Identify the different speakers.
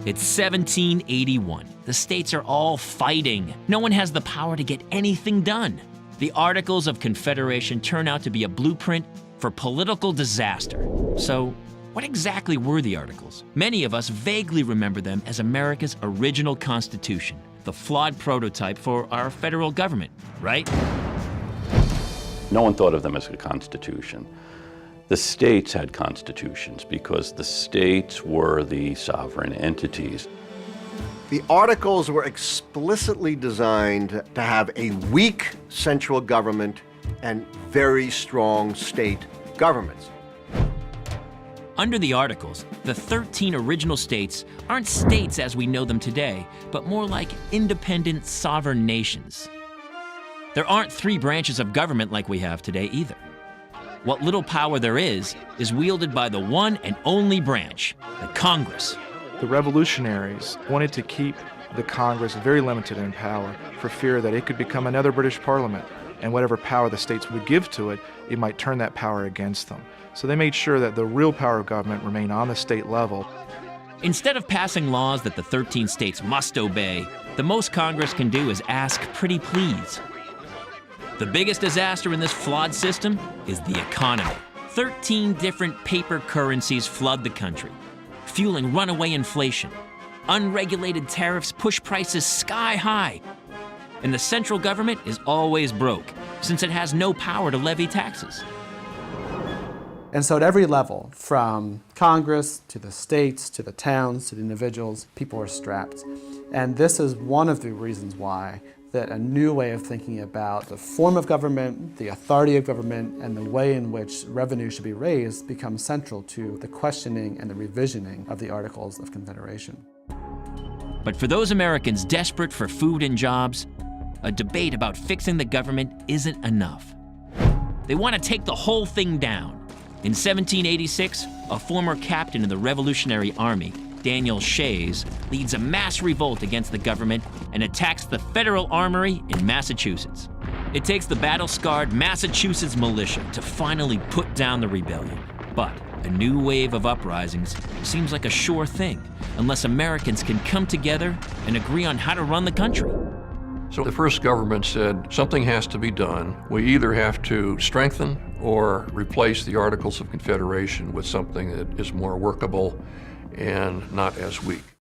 Speaker 1: It's 1781. The states are all fighting. No one has the power to get anything done. The Articles of Confederation turn out to be a blueprint for political disaster. So, what exactly were the Articles? Many of us vaguely remember them as America's original Constitution, the flawed prototype for our federal government, right?
Speaker 2: No one thought of them as a constitution. The states had constitutions because the states were the sovereign entities.
Speaker 3: The Articles were explicitly designed to have a weak central government and very strong state governments.
Speaker 1: Under the Articles, the 13 original states aren't states as we know them today, but more like independent sovereign nations. There aren't 3 branches of government like we have today either. What little power there is wielded by the one and only branch, the Congress.
Speaker 4: The revolutionaries wanted to keep the Congress very limited in power for fear that it could become another British Parliament, and whatever power the states would give to it, it might turn that power against them. So they made sure that the real power of government remained on the state level.
Speaker 1: Instead of passing laws that the 13 states must obey, the most Congress can do is ask pretty please. The biggest disaster in this flawed system is the economy. 13 different paper currencies flood the country, fueling runaway inflation. Unregulated tariffs push prices sky high. And the central government is always broke, since it has no power to levy taxes.
Speaker 5: And so at every level, from Congress to the states, to the towns, to the individuals, people are strapped. And this is one of the reasons why that a new way of thinking about the form of government, the authority of government, and the way in which revenue should be raised becomes central to the questioning and the revisioning of the Articles of Confederation.
Speaker 1: But for those Americans desperate for food and jobs, a debate about fixing the government isn't enough. They want to take the whole thing down. In 1786, a former captain in the Revolutionary Army, Daniel Shays, leads a mass revolt against the government and attacks the Federal Armory in Massachusetts. It takes the battle-scarred Massachusetts militia to finally put down the rebellion. But a new wave of uprisings seems like a sure thing, unless Americans can come together and agree on how to run the country.
Speaker 6: So the first government said, something has to be done. We either have to strengthen or replace the Articles of Confederation with something that is more workable and not as weak.